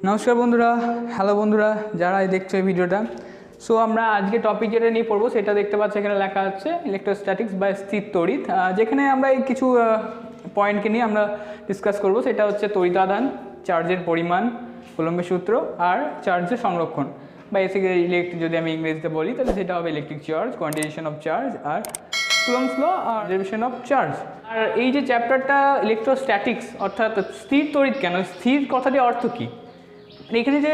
নমস্কার বন্ধুরা, হ্যালো বন্ধুরা যারা দেখছো এই ভিডিওটা। সো আমরা আজকে টপিক যেটা নিয়ে পড়বো সেটা দেখতে পাচ্ছি এখানে লেখা আছে ইলেকট্রোস্ট্যাটিক্স বা স্থির তড়িৎ, যেখানে আমরা এই কিছু পয়েন্টকে নিয়ে আমরা ডিসকাস করব। সেটা হচ্ছে তড়িতাধান, চার্জের পরিমাণ, কুলম্বের সূত্র আর চার্জের সংরক্ষণ বা বেসিক্যালি ইলেকট্রিক, যদি আমি ইংরেজিতে বলি তাহলে সেটা হবে electric charge, quantization of charge আর কুলম্বস ল আর ডেরিভেশন অফ চার্জ। আর এই যে চ্যাপ্টারটা ইলেকট্রোস্ট্যাটিক্স অর্থাৎ স্থির তড়িৎ, কেন স্থির কথাটির অর্থ কী? এখানে যে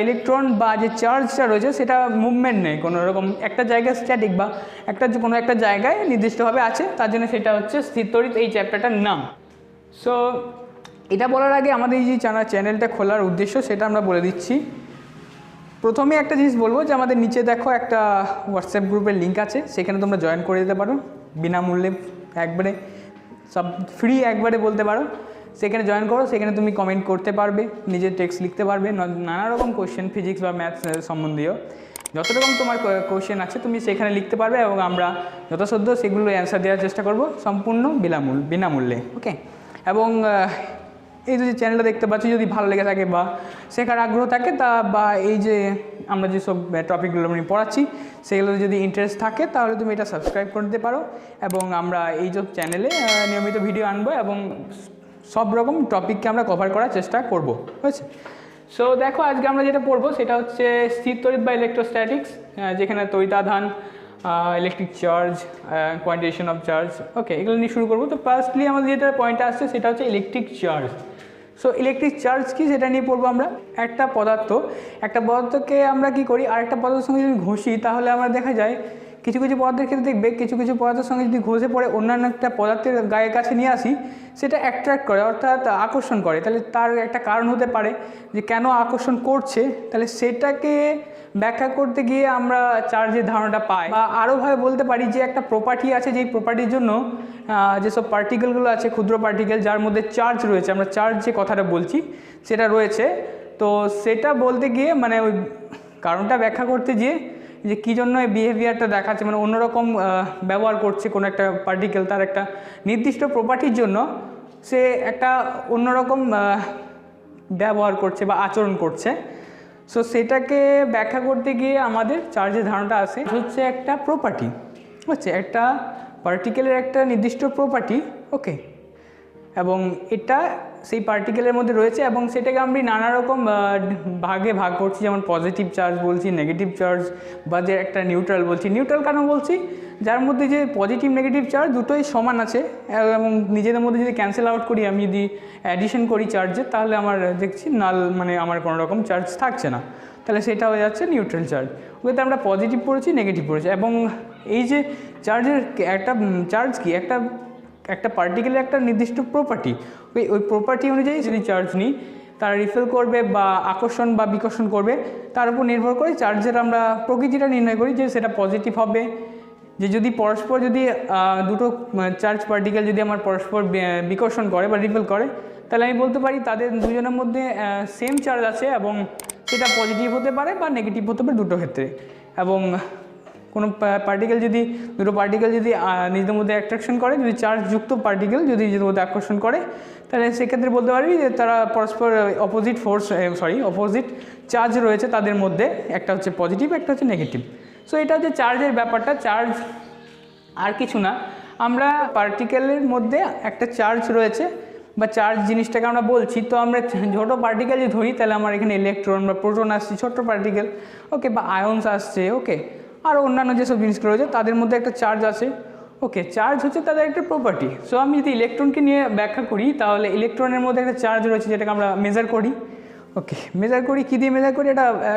ইলেকট্রন বা যে চার্জটা রয়েছে সেটা মুভমেন্ট নেই কোনো রকম, একটা জায়গায় স্ট্যাটিক বা কোনো একটা জায়গায় নির্দিষ্টভাবে আছে, তার জন্য সেটা হচ্ছে স্থির তড়িৎ এই চ্যাপ্টারটার নাম। সো এটা বলার আগে আমাদের এই যে চ্যানেলটা খোলার উদ্দেশ্য সেটা আমরা বলে দিচ্ছি। প্রথমে একটা জিনিস বলবো যে আমাদের নিচে দেখো একটা হোয়াটসঅ্যাপ গ্রুপের লিঙ্ক আছে, সেখানে তোমরা জয়েন করে দিতে পারো বিনামূল্যে, একবারে সব ফ্রি একবারে বলতে পারো। সেখানে জয়েন করো, সেখানে তুমি কমেন্ট করতে পারবে, নিজের টেক্সট লিখতে পারবে, নানা রকম কোয়েশ্চেন ফিজিক্স বা ম্যাথস সম্বন্ধীয় যত রকম তোমার কোয়েশ্চেন আছে তুমি সেখানে লিখতে পারবে এবং আমরা যথাসাধ্য সেগুলো অ্যান্সার দেওয়ার চেষ্টা করব সম্পূর্ণ বিনামূল্যে। ওকে, এবং এই যে চ্যানেলটা দেখতে পাচ্ছি যদি ভালো লেগে থাকে বা শেখার আগ্রহ থাকে বা এই যে আমরা যেসব টপিকগুলো আমি পড়াচ্ছি সেগুলো যদি ইন্টারেস্ট থাকে তাহলে তুমি এটা সাবস্ক্রাইব করে দিতে পারো। এবং আমরা এই যে চ্যানেলে নিয়মিত ভিডিও আনবো এবং সব রকম টপিককে আমরা কভার করার চেষ্টা করব, বুঝেছি? সো দেখো আজকে আমরা যেটা পড়বো সেটা হচ্ছে স্থির তড়িৎ বা ইলেকট্রোস্ট্যাটিক্স, যেখানে তড়িতাধান, electric charge, quantization of charge, ওকে, এগুলো নিয়ে শুরু করবো। তো ফার্স্টলি আমাদের যেটা পয়েন্টটা আসছে সেটা হচ্ছে electric charge. So electric charge কি সেটা নিয়ে পড়বো আমরা। একটা পদার্থকে আমরা কি করি, আর একটা পদার্থের সঙ্গে যদি ঘষি তাহলে আমরা দেখা যায় কিছু কিছু পদার্থের ক্ষেত্রে দেখবে কিছু পদার্থের সঙ্গে যদি ঘষে পড়ে অন্যান্য একটা পদার্থের গায়ের কাছে নিয়ে আসি সেটা অ্যাট্রাক্ট করে অর্থাৎ আকর্ষণ করে। তাহলে তার একটা কারণ হতে পারে যে কেন আকর্ষণ করছে, তাহলে সেটাকে ব্যাখ্যা করতে গিয়ে আমরা চার্জের ধারণাটা পাই। বা আরোভাবে বলতে পারি যে একটা প্রপার্টি আছে, যেই প্রপার্টির জন্য যেসব পার্টিকেলগুলো আছে, ক্ষুদ্র পার্টিকেল যার মধ্যে চার্জ রয়েছে, আমরা চার্জ যে কথাটা বলছি সেটা রয়েছে, তো সেটা বলতে গিয়ে মানে ওই কারণটা ব্যাখ্যা করতে গিয়ে যে কী জন্য এই বিহেভিয়ারটা দেখাচ্ছে, মানে অন্যরকম ব্যবহার করছে কোনো একটা পার্টিকেল তার একটা নির্দিষ্ট প্রপার্টির জন্য, সে একটা অন্যরকম ব্যবহার করছে বা আচরণ করছে। সো সেটাকে ব্যাখ্যা করতে গিয়ে আমাদের চার্জের ধারণাটা আসে হচ্ছে একটা প্রপার্টি, হচ্ছে একটা পার্টিকেলের একটা নির্দিষ্ট প্রপার্টি, ওকে, এবং এটা সেই পার্টিকেলের মধ্যে রয়েছে এবং সেটাকে আমরা নানা রকম ভাগে ভাগ করছি, যেমন পজিটিভ চার্জ বলছি, নেগেটিভ চার্জ, বা যে একটা নিউট্রাল বলছি। নিউট্রাল কেন বলছি? যার মধ্যে যে পজিটিভ নেগেটিভ চার্জ দুটোই সমান আছে এবং নিজেদের মধ্যে যদি ক্যান্সেল আউট করি, আমি যদি অ্যাডিশন করি চার্জের, তাহলে আমার দেখছি নাল, মানে আমার কোনো রকম চার্জ থাকছে না, তাহলে সেটা হয়ে যাচ্ছে নিউট্রাল চার্জ। ওইতে আমরা পজিটিভ পড়েছি, নেগেটিভ পড়েছি। এবং এই যে চার্জের একটা চার্জ কি একটা পার্টিকেলের একটা নির্দিষ্ট প্রপার্টি, ওই প্রপার্টি অনুযায়ী যদি চার্জ নিই তারা রিফিল করবে বা আকর্ষণ বা বিকর্ষণ করবে, তার উপর নির্ভর করে চার্জের আমরা প্রকৃতিটা নির্ণয় করি যে সেটা পজিটিভ হবে। যে যদি পরস্পর যদি দুটো চার্জ পার্টিকেল যদি আমার পরস্পর বিকর্ষণ করে বা রিফিল করে, তাহলে আমি বলতে পারি তাদের দুজনের মধ্যে সেম চার্জ আছে এবং সেটা পজিটিভ হতে পারে বা নেগেটিভ হতে পারে দুটো ক্ষেত্রে। এবং কোনো দুটো পার্টিকেল যদি নিজেদের মধ্যে অ্যাট্রাকশন করে, যদি চার্জযুক্ত পার্টিকেল যদি নিজেদের মধ্যে আকর্ষণ করে, তাহলে সেক্ষেত্রে বলতে পারবি যে তারা পরস্পর অপোজিট চার্জ রয়েছে তাদের মধ্যে, একটা হচ্ছে পজিটিভ, একটা হচ্ছে নেগেটিভ। সো এটা হচ্ছে চার্জের ব্যাপারটা। চার্জ আর কিছু না, আমরা পার্টিকেলের মধ্যে একটা চার্জ রয়েছে বা চার্জ জিনিসটাকে আমরা বলছি। তো আমরা ছোটো পার্টিকেল যদি ধরি তাহলে আমার এখানে ইলেকট্রন বা প্রোটন আসছে, ছোট্ট পার্টিকেল, ওকে, বা আয়ন্স আসছে, ওকে, আর অন্যান্য যেসব জিনিসগুলো রয়েছে তাদের মধ্যে একটা চার্জ আছে, ওকে। চার্জ হচ্ছে তাদের একটা প্রপার্টি। সো আমি যদি ইলেকট্রনকে নিয়ে ব্যাখ্যা করি তাহলে ইলেকট্রনের মধ্যে একটা চার্জ রয়েছে যেটাকে আমরা মেজার করি, ওকে। মেজার করি কী দিয়ে মেজার করি?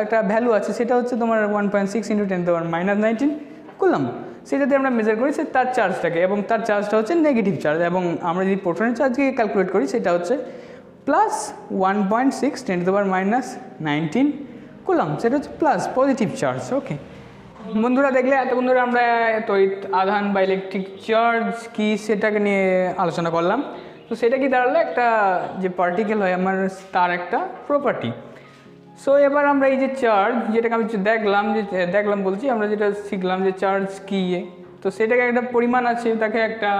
একটা ভ্যালু আছে, সেটা হচ্ছে তোমার 1.6 × 10⁻⁻19 কুলম্ব। সেটা দিয়ে আমরা মেজার করি তার চার্জটাকে, এবং তার চার্জটা হচ্ছে নেগেটিভ চার্জ। এবং আমরা যদি প্রোটনের চার্জকে ক্যালকুলেট করি সেটা হচ্ছে প্লাস 1.6 × 10⁻⁹ কুলম্ব, সেটা হচ্ছে প্লাস পজিটিভ চার্জ, ওকে। বন্ধুরা দেখলে এতক্ষণ ধরে আমরা তড়িৎ আধান বা ইলেকট্রিক চার্জ কি সেটাকে নিয়ে আলোচনা করলাম। তো সেটা কি দাঁড়ালো, একটা যে পার্টিকেল হয় আমার তার একটা প্রপার্টি। সো এবার আমরা এই যে চার্জ যেটাকে আমি আমরা যেটা শিখলাম যে চার্জ কী, তো সেটাকে একটা পরিমাণ আছে, তাকে একটা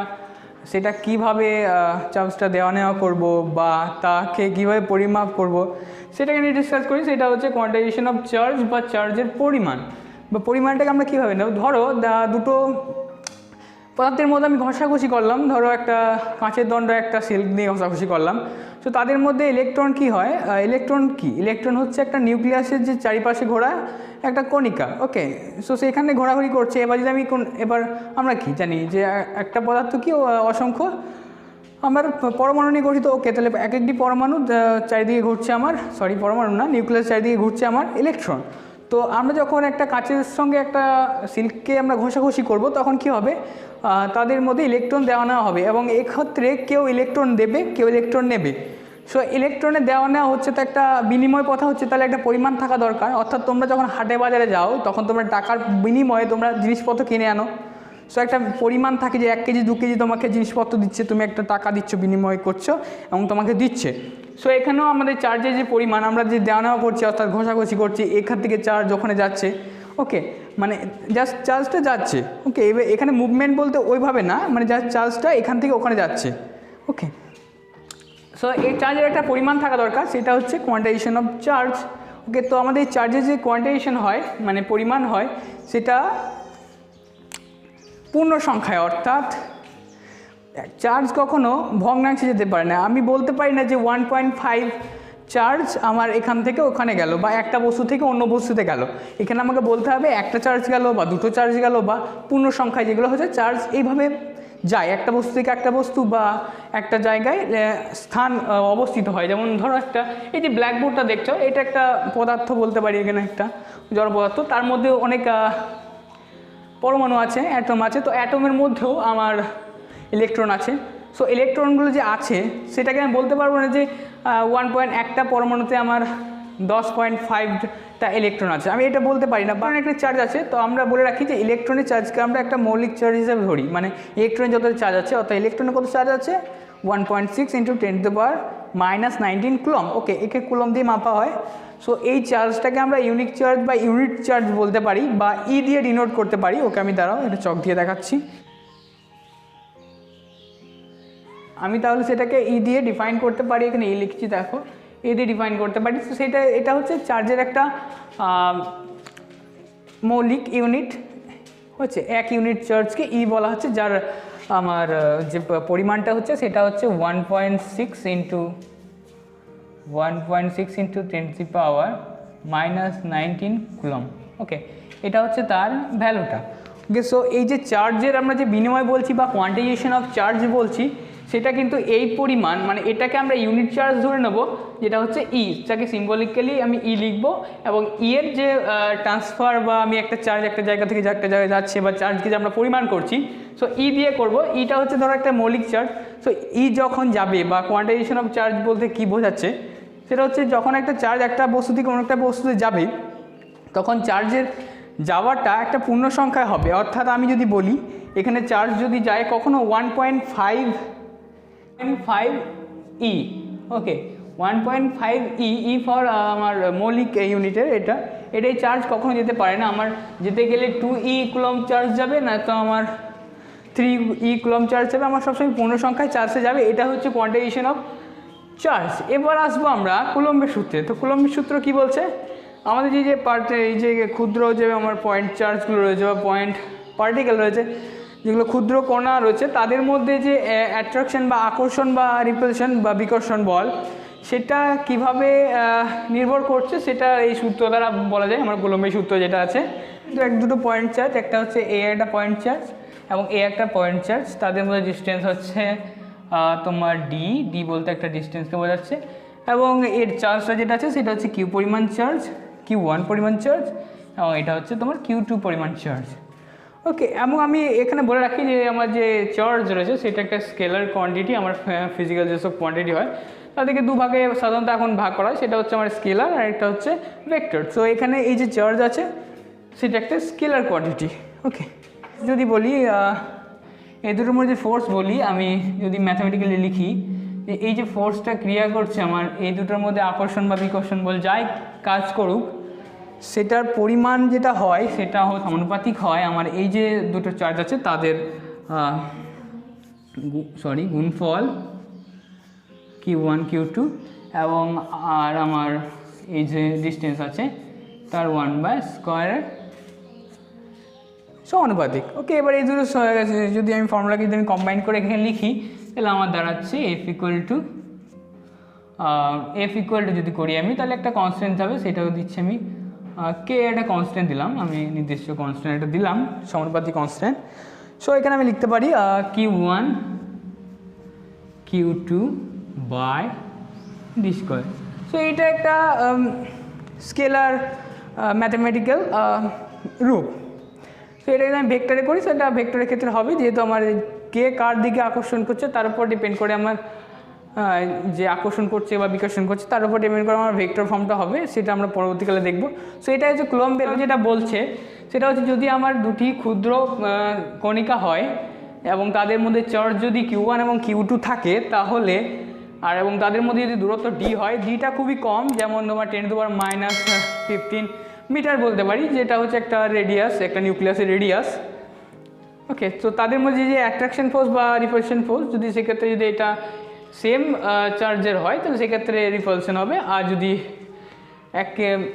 সেটা কিভাবে চার্জটা দেওয়া নেওয়া করব বা তাকে কীভাবে পরিমাপ করব সেটাকে নিয়ে ডিসকাস করি। সেটা হচ্ছে কোয়ান্টাইজেশন অফ চার্জ বা চার্জের পরিমাণ বা পরিমাণটাকে আমরা কীভাবে নেব। ধরো দুটো পদার্থের মধ্যে আমি ঘষাঘষি করলাম, ধরো একটা কাঁচের দণ্ড একটা সিল্ক দিয়ে ঘষাঘষি করলাম। তো তাদের মধ্যে ইলেকট্রন কি হয়, ইলেকট্রন হচ্ছে একটা নিউক্লিয়াসের যে চারিপাশে ঘোরা একটা কণিকা। ওকে, সো সেখানে ঘোরাঘুরি করছে। এবার যদি আমি এবার আমরা কি জানি যে একটা পদার্থ কি অসংখ্য আমার পরমাণু নিয়ে গঠিত। ওকে, তাহলে এক একটি পরমাণু চারিদিকে ঘুরছে আমার, পরমাণু না, নিউক্লিয়াস চারিদিকে ঘুরছে আমার ইলেকট্রন। তো আমরা যখন একটা কাচের সঙ্গে একটা সিল্ককে আমরা ঘষাঘষি করব তখন কি হবে, তাদের মধ্যে ইলেকট্রন দেওয়া নেওয়া হবে এবং এক্ষেত্রে কেউ ইলেকট্রন দেবে, কেউ ইলেকট্রন নেবে। সো ইলেকট্রনে দেওয়া নেওয়া হচ্ছে তো একটা বিনিময় কথা হচ্ছে, তাহলে একটা পরিমাণ থাকা দরকার। অর্থাৎ তোমরা যখন হাটে বাজারে যাও তখন তোমরা টাকার বিনিময়ে তোমরা জিনিসপত্র কিনে আনো। সো একটা পরিমাণ থাকে যে 1 কেজি 2 কেজি তোমাকে জিনিসপত্র দিচ্ছে, তুমি একটা টাকা দিচ্ছ, বিনিময় করছো এবং তোমাকে দিচ্ছে। সো এখানেও আমাদের চার্জের যে পরিমাণ আমরা যে দেওয়া নেওয়া করছি অর্থাৎ ঘষাঘষি করছি, এখান থেকে চার্জ ওখানে যাচ্ছে। ওকে, মানে জাস্ট চার্জটা যাচ্ছে। ওকে, এবার এখানে মুভমেন্ট বলতে ওইভাবে না, মানে জাস্ট চার্জটা এখান থেকে ওখানে যাচ্ছে। ওকে, সো এই চার্জের একটা পরিমাণ থাকা দরকার, সেটা হচ্ছে কোয়ান্টাইজেশন অফ চার্জ। ওকে, তো আমাদের এই চার্জের যে কোয়ান্টাইজেশন হয় মানে পরিমাণ হয় সেটা পূর্ণ সংখ্যায়, অর্থাৎ চার্জ কখনো ভগ্নাংশে যেতে পারে না। আমি বলতে পারি না যে 1.5 চার্জ আমার এখান থেকে ওখানে গেল বা একটা বস্তু থেকে অন্য বস্তুতে গেল। এখানে আমাকে বলতে হবে একটা চার্জ গেল বা দুটো চার্জ গেল বা পূর্ণ সংখ্যায় যেগুলো হচ্ছে চার্জ এইভাবে যায় একটা বস্তু থেকে একটা বস্তু বা একটা জায়গায় স্থান অবস্থিত হয়। যেমন ধরো একটা এই যে ব্ল্যাকবোর্ডটা দেখছো, এটা একটা পদার্থ বলতে পারি, এখানে একটা জড় পদার্থ, তার মধ্যে অনেক পরমাণু আছে, অ্যাটম আছে। তো অ্যাটমের মধ্যেও আমার ইলেকট্রন আছে। সো ইলেকট্রনগুলো যে আছে সেটাকে আমি বলতে পারবো না যে 1.1টা পরমাণুতে আমার 10.5টা ইলেকট্রন আছে, আমি এটা বলতে পারি না। কারণ একটা চার্জ আছে, তো আমরা বলে রাখি যে ইলেকট্রনের চার্জকে আমরা একটা মৌলিক চার্জ হিসেবে ধরি। মানে ইলেকট্রনের যত চার্জ আছে অর্থাৎ ইলেকট্রনের কত চার্জ আছে 1.6 × 10⁻⁻19 কুলম। ওকে, একে কুলম দিয়ে মাপা হয়। সো এই চার্জটাকে আমরা ইউনিক চার্জ বা ইউনিট চার্জ বলতে পারি বা ই দিয়ে ডিনোট করতে পারি। ওকে, আমি দাঁড়াও এটা চক দিয়ে দেখাচ্ছি। আমি তাহলে সেটাকে ই দিয়ে ডিফাইন করতে পারি, এখানে ই লিখছি দেখো, ই দিয়ে ডিফাইন করতে পারি। তো এটা হচ্ছে চার্জের একটা মৌলিক ইউনিট হচ্ছে, এক ইউনিট চার্জকে ই বলা হচ্ছে, যার আমার যে পরিমাণটা হচ্ছে সেটা হচ্ছে 1.6 × 10⁻⁻19 কুলম। ওকে, এটা হচ্ছে তার ভ্যালুটা। ওকে, সো এই যে চার্জের আমরা যে বিনিময় বলছি বা কোয়ান্টাইজেশন অফ চার্জ বলছি, সেটা কিন্তু এই পরিমাণ, মানে এটাকে আমরা ইউনিট চার্জ ধরে নেব, যেটা হচ্ছে ই, যাকে সিম্বলিক্যালি আমি ই লিখব। এবং ই এর যে ট্রান্সফার বা আমি একটা চার্জ একটা জায়গা থেকে একটা জায়গায় যাচ্ছে বা চার্জকে যে আমরা পরিমাণ করছি, সো ই দিয়ে করব। ইটা হচ্ছে ধরো একটা মৌলিক চার্জ। সো ই যখন যাবে বা কোয়ান্টাইজেশন অফ চার্জ বলতে কি বোঝাচ্ছে, সেটা হচ্ছে যখন একটা চার্জ একটা বস্তু থেকে অন্য একটা বস্তুতে যাবে তখন চার্জের যাওয়াটা একটা পূর্ণ সংখ্যায় হবে। অর্থাৎ আমি যদি বলি এখানে চার্জ যদি যায় কখনো 1.5 ই, ওকে 1.5 ই ফর আমার মৌলিক ইউনিটের এটাই চার্জ কখনো যেতে পারে না। আমার যেতে গেলে 2 ই কুলম চার্জ যাবে, না তো আমার 3 ই কুলম চার্জ যাবে, আমার সবসময় পূর্ণ সংখ্যায় চার্জে যাবে। এটা হচ্ছে কোয়ান্টাইজেশন অফ চার্জ। এবার আসবো আমরা কুলম্বের সূত্রে। তো কুলম্বের সূত্র কি বলছে, আমাদের এই যে ক্ষুদ্র যে আমার পয়েন্ট চার্জগুলো রয়েছে বা পয়েন্ট পার্টিকেল রয়েছে, যেগুলো ক্ষুদ্র কণা রয়েছে, তাদের মধ্যে যে অ্যাট্রাকশন বা আকর্ষণ বা রিপালশন বা বিকর্ষণ বল, সেটা কিভাবে নির্ভর করছে সেটা এই সূত্র দ্বারা বলা যায়। আমার কুলম্বের সূত্র যেটা আছে, দুটো পয়েন্ট চার্জ, একটা হচ্ছে এ একটা পয়েন্ট চার্জ এবং এ একটা পয়েন্ট চার্জ, তাদের মধ্যে ডিস্টেন্স হচ্ছে তোমার ডি বলতে একটা ডিস্টেন্সকে বোঝাচ্ছে। এবং এর চার্জটা যেটা আছে সেটা হচ্ছে কিউ পরিমাণ চার্জ, Q1 পরিমাণ চার্জ, এবং এটা হচ্ছে তোমার Q2 পরিমাণ চার্জ। ওকে, এবং আমি এখানে বলে রাখি যে আমার যে চার্জ রয়েছে সেটা একটা স্কেলার কোয়ান্টিটি। আমার ফিজিক্যাল যেসব কোয়ান্টিটি হয় তাদেরকে দুভাগে সাধারণত এখন ভাগ করা হয়, সেটা হচ্ছে আমার স্কেলার আর একটা হচ্ছে ভেক্টর। সো এখানে এই যে চার্জ আছে সেটা একটা স্কেলার কোয়ান্টিটি। ওকে, যদি বলি এই দুটোর মধ্যে যে ফোর্স বলি, আমি যদি ম্যাথামেটিক্যালি লিখি যে এই যে ফোর্সটা ক্রিয়া করছে আমার এই দুটোর মধ্যে আকর্ষণ বা বিকর্ষণ বল যাই কাজ করুক, সেটার পরিমাণ যেটা হয় সেটা সমানুপাতিক হয় আমার এই যে দুটো চার্জ আছে তাদের গুণফল Q1 Q2 এবং আর আমার এই যে ডিস্টেন্স আছে তার 1/স্কয়ারের সমানুপাতিক। ওকে, এবার এই দুটো যদি আমি ফর্মুলাকে যদি আমি কম্বাইন করে এখানে লিখি তাহলে আমার দাঁড়াচ্ছে এফ ইকুয়াল টু যদি করি আমি তাহলে একটা কনস্ট্যান্ট যাবে, সেটাও দিচ্ছি আমি কে একটা কনস্ট্যান্ট দিলাম, আমি নির্দিষ্ট কনস্ট্যান্ট একটা দিলাম সমানুপাতিক কনস্ট্যান্ট। সো এখানে আমি লিখতে পারি Q1 Q2 by D square. So এইটা একটা স্কেলার ম্যাথমেটিক্যাল রূপ। সো এটা যদি আমি ভেক্টরে করি সেটা ভেক্টরের ক্ষেত্রে হবে, যেহেতু আমার কে কার দিকে আকর্ষণ করছে তার উপর ডিপেন্ড করে আমার যে আকর্ষণ করছে বা বিকর্ষণ করছে তার উপর ডিপেন্ড করে আমার ভেক্টর ফর্মটা হবে, সেটা আমরা পরবর্তীকালে দেখব। সো এটা হচ্ছে কুলম্ব বেল যেটা বলছে সেটা হচ্ছে যদি আমার দুটি ক্ষুদ্র কণিকা হয় এবং তাদের মধ্যে চার্জ যদি Q1 এবং Q2 থাকে তাহলে এবং তাদের মধ্যে যদি দূরত্ব d হয়, dটা খুবই কম, যেমন তোমার 10⁻⁻15 মিটার বলতে পারি, যেটা হচ্ছে একটা রেডিয়াস, একটা নিউক্লিয়াসের রেডিয়াস। ওকে, তো তাদের মধ্যে যে অ্যাট্রাকশন ফোর্স বা রিপালশন ফোর্স যদি সেক্ষেত্রে যদি এটা সেম চার্জের হয় তাহলে সেক্ষেত্রে রিপালশন হবে, আর যদি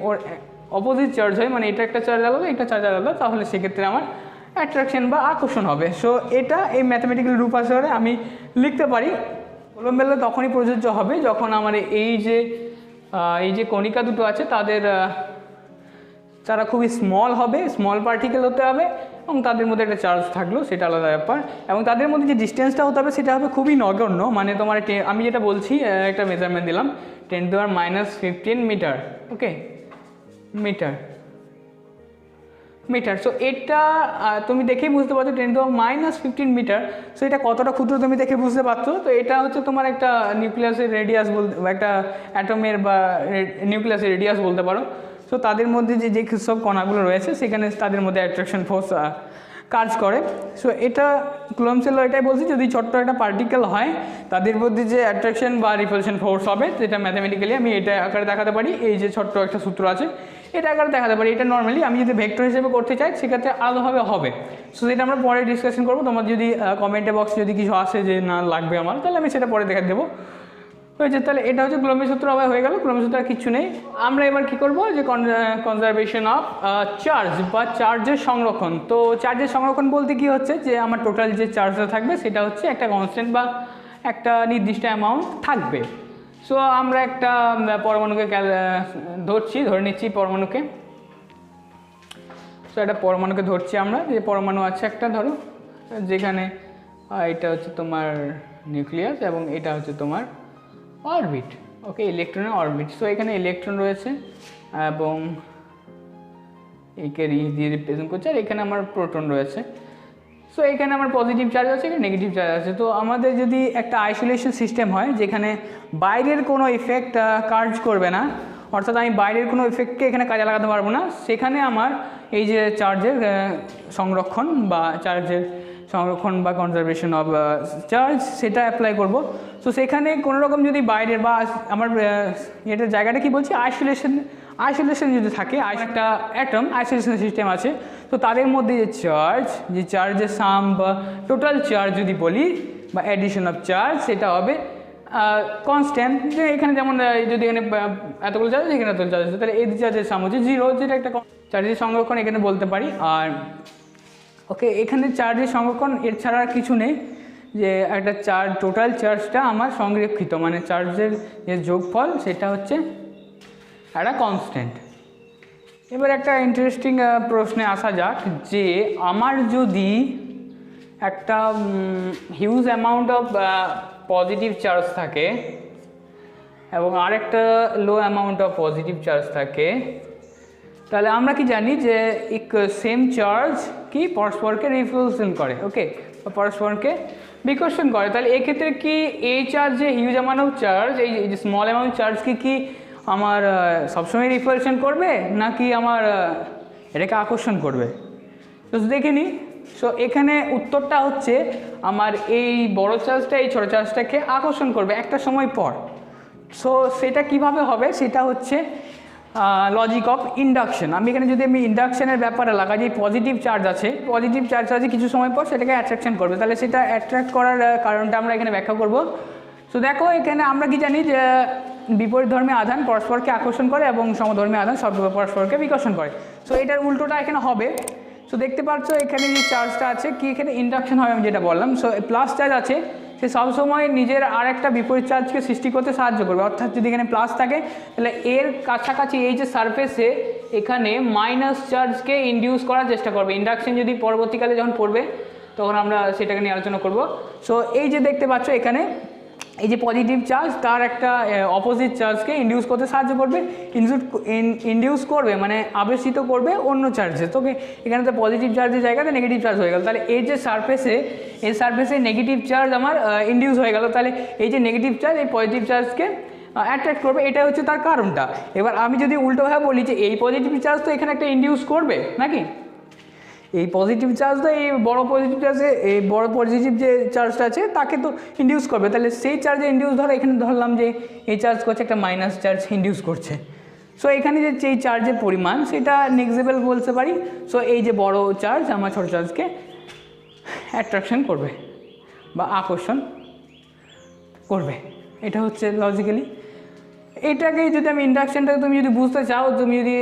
ওর অপোজিট চার্জ হয় মানে এটা একটা চার্জ আলাদা এটা চার্জ আলাদা তাহলে সেক্ষেত্রে আমার অ্যাট্রাকশন বা আকর্ষণ হবে। সো এটা এই ম্যাথমেটিক্যাল রূপ আকারে আমি লিখতে পারি। কুলম্ব বেল তখনই প্রযোজ্য হবে যখন আমার এই যে কণিকা দুটো আছে তারা খুবই স্মল হবে, স্মল পার্টিকেল হতে হবে এবং তাদের মধ্যে একটা চার্জ থাকলো সেটা আলাদা ব্যাপার, এবং তাদের মধ্যে যে ডিস্টেন্সটা হতে হবে সেটা হবে খুবই নগণ্য, মানে তোমার আমি যেটা বলছি একটা মেজারমেন্ট দিলাম 10⁻⁻15 মিটার। ওকে, মিটার। সো এটা তুমি দেখেই বুঝতে পারছো 10⁻⁻15 মিটার। সো এটা কতটা ক্ষুদ্র তুমি দেখে বুঝতে পারছো। তো এটা হচ্ছে তোমার একটা নিউক্লিয়াসের রেডিয়াস বলতে, একটা অ্যাটমের বা নিউক্লিয়াসের রেডিয়াস বলতে পারো। সো তাদের মধ্যে যে সব কণাগুলো রয়েছে সেখানে তাদের মধ্যে অ্যাট্রাকশন ফোর্স কাজ করে। সো এটা কুলম্ব ল এটাই বলছি, যদি ছোট্ট একটা পার্টিকেল হয় তাদের মধ্যে যে অ্যাট্রাকশন বা রিপালশন ফোর্স হবে সেটা ম্যাথামেটিক্যালি আমি এটা আকারে দেখাতে পারি। এই যে ছোট্ট একটা সূত্র আছে এটা আকারে দেখাতে পারি। এটা নর্মালি আমি যদি ভেক্টর হিসেবে করতে চাই সেক্ষেত্রে আলাদাভাবে হবে। সো সেটা আমরা পরে ডিসকাশন করবো। তোমার যদি কমেন্টে বক্সে যদি কিছু আসে যে না লাগবে আমার, তাহলে আমি সেটা পরে দেখা দেবো। হয়েছে, তাহলে এটা হচ্ছে কুলম্বের সূত্র আবার হয়ে গেল। কুলম্বের সূত্র আর কিছু নেই। আমরা এবার কি করব যে কনজারভেশন অফ চার্জ বা চার্জের সংরক্ষণ। তো চার্জের সংরক্ষণ বলতে কি হচ্ছে যে আমার টোটাল যে চার্জটা থাকবে সেটা হচ্ছে একটা কনস্ট্যান্ট বা একটা নির্দিষ্ট অ্যামাউন্ট থাকবে। সো আমরা একটা পরমাণুকে ধরে নিচ্ছি পরমাণুকে। সো একটা পরমাণুকে ধরছি আমরা, যে পরমাণু আছে একটা, ধরো যেখানে এটা হচ্ছে তোমার নিউক্লিয়াস এবং এটা হচ্ছে তোমার অরবিট। ওকে, ইলেকট্রনের অরবিট। সো এখানে ইলেকট্রন রয়েছে এবং একে দিয়ে রিপ্রেজেন্ট করছে, আর এখানে আমার প্রোটন রয়েছে। সো এখানে আমার পজিটিভ চার্জ আছে, এখানে নেগেটিভ চার্জ আছে। তো আমাদের যদি একটা আইসোলেশন সিস্টেম হয় যেখানে বাইরের কোনো ইফেক্ট কাজ করবে না, অর্থাৎ আমি বাইরের কোনো ইফেক্টকে এখানে কাজে লাগাতে পারবো না, সেখানে আমার এই যে চার্জের সংরক্ষণ বা কনজারভেশন অফ চার্জ সেটা অ্যাপ্লাই করব। সো সেখানে কোনো রকম যদি বাইরের বা আমার এটা জায়গাটা কি বলছি আইসোলেশন যদি থাকে, একটা অ্যাটম আইসোলেশন সিস্টেম আছে, তো তাদের মধ্যে যে চার্জের সাম বা টোটাল চার্জ যদি বলি বা অ্যাডিশন অফ চার্জ সেটা হবে কনস্ট্যান্ট। যে এখানে যেমন যদি এখানে এতগুলো চার্জ এখানে এতগুলো চার্জ আছে, তাহলে এই চার্জের সাম হচ্ছে 0, যেটা একটা চার্জের সংরক্ষণ এখানে বলতে পারি। আর ওকে, এখানে চার্জের সংরক্ষণ এর ছাড়া আর কিছু নেই, যে একটা টোটাল চার্জটা আমার সংরক্ষিত, মানে চার্জের যে যোগফল সেটা হচ্ছে একটা কনস্ট্যান্ট। এবার একটা ইন্টারেস্টিং প্রশ্নে আসা যাক, যে আমার যদি একটা huge amount of positive charge থাকে এবং আরেকটা লো অ্যামাউন্ট অফ পজিটিভ চার্জ থাকে, তাহলে আমরা কি জানি যে সেম চার্জ কি পরস্পরকে রিপালশন করে, ওকে, পরস্পরকে বিকর্ষণ করে। তাহলে এক্ষেত্রে কি এই চার্জে হিউজ অ্যামাউন্ট অফ চার্জ, এই যে স্মল অ্যামাউন্ট চার্জ কি আমার সবসময় রিপালশন করবে নাকি আমার এটাকে আকর্ষণ করবে? তো দেখে নিই। সো এখানে উত্তরটা হচ্ছে আমার এই বড় চার্জটা এই ছোটো চার্জটাকে আকর্ষণ করবে একটা সময় পর। সো সেটা কিভাবে হবে, সেটা হচ্ছে লজিক অফ ইন্ডাকশন। আমি এখানে যদি আমি ইন্ডাকশনের ব্যাপারে লাগাই, যে পজিটিভ চার্জ আছে কিছু সময় পর সেটাকে অ্যাট্রাকশন করবে, তাহলে সেটা অ্যাট্রাক্ট করার কারণটা আমরা এখানে ব্যাখ্যা করব। সো দেখো এখানে আমরা কি জানি যে বিপরীত ধর্মী আধান পরস্পরকে আকর্ষণ করে এবং সমধর্মী আধান পরস্পরকে বিকর্ষণ করে। সো এটার উল্টোটা এখানে হবে। সো দেখতে পাচ্ছ এখানে যে চার্জটা আছে কি এখানে ইন্ডাকশন হবে, আমি যেটা বললাম। সো প্লাস চার্জ আছে, সে সবসময় নিজের আর একটা বিপরীত চার্জকে সৃষ্টি করতে সাহায্য করবে। অর্থাৎ যদি এখানে প্লাস থাকে তাহলে এর কাছাকাছি এই যে সারফেসে এখানে মাইনাস চার্জকে ইনডিউস করার চেষ্টা করবে। ইন্ডাকশন যদি পরবর্তীকালে যখন পড়বে তখন আমরা সেটাকে নিয়ে আলোচনা করব। সো এই যে দেখতে পাচ্ছ এখানে এই যে পজিটিভ চার্জ তার একটা অপোজিট চার্জকে ইনডিউস করতে সাহায্য করবে, ইনডিউস করবে মানে আবেশিত করবে অন্য চার্জে। তোকে এখানে তো পজিটিভ চার্জের জায়গাতে নেগেটিভ চার্জ হয়ে গেল, তাহলে এই যে সারফেসে নেগেটিভ চার্জ আমার ইনডিউস হয়ে গেল, তাহলে এই যে নেগেটিভ চার্জ এই পজিটিভ চার্জকে অ্যাট্রাক্ট করবে, এটা হচ্ছে তার কারণটা। এবার আমি যদি উল্টোভাবে বলি যে এই পজিটিভ চার্জ তো এখানে একটা ইনডিউস করবে নাকি, এই পজিটিভ চার্জ তো এই বড় পজিটিভ যে চার্জটা আছে তাকে তো ইনডিউস করবে, তাহলে সেই চার্জে ইনডিউস ধরো এখানে ধরলাম যে এই চার্জ করছে একটা মাইনাস চার্জ ইনডিউস করছে। সো এখানে যে এই চার্জের পরিমাণ সেটা নেগলিজেবল বলতে পারি। সো এই যে বড় চার্জ আমার ছোটো চার্জকে অ্যাট্রাকশন করবে বা আকর্ষণ করবে, এটা হচ্ছে লজিক্যালি। এটাকে যদি আমি ইন্ডাকশানটাকে তুমি যদি বুঝতে চাও, তুমি যদি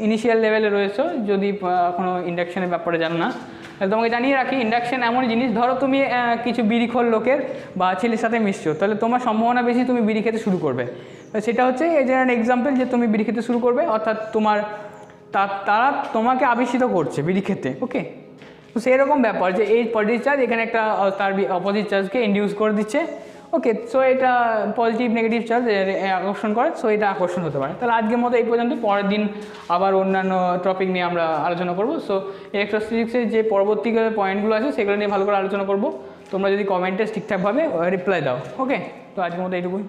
ইনিশিয়াল লেভেলে রয়েছো, যদি কোনো ইন্ডাকশানের ব্যাপারে জানো না, তাহলে তোমাকে জানিয়ে রাখি ইন্ডাকশান এমন জিনিস, ধরো তুমি কিছু বিড়িখোর লোকের বা ছেলের সাথে মিশছো, তাহলে তোমার সম্ভাবনা বেশি তুমি বিড়ি খেতে শুরু করবে। সেটা হচ্ছে এই যে এক্সাম্পল যে তুমি বিড়ি খেতে শুরু করবে, অর্থাৎ তারা তোমাকে আবেশিত করছে বিড়ি খেতে। ওকে, তো সেরকম ব্যাপার যে এই পজিটিভ চার্জ এখানে একটা তার অপোজিট চার্জকে ইনডিউস করে দিচ্ছে। ওকে, সো এটা পজিটিভ নেগেটিভ চার্জ আকর্ষণ করে, সো এটা আকর্ষণ হতে পারে। তাহলে আজকের মতো এই পর্যন্ত, পরের দিন আবার অন্যান্য টপিক নিয়ে আমরা আলোচনা করব। সো ইলেকট্রোস্ট্যাটিক্সের যে পরবর্তী পয়েন্টগুলো আছে সেগুলো নিয়ে ভালো করে আলোচনা করব। তোমরা যদি কমেন্টে ঠিকঠাকভাবে রিপ্লাই দাও। ওকে, তো আজকের মতো এইটুকুই।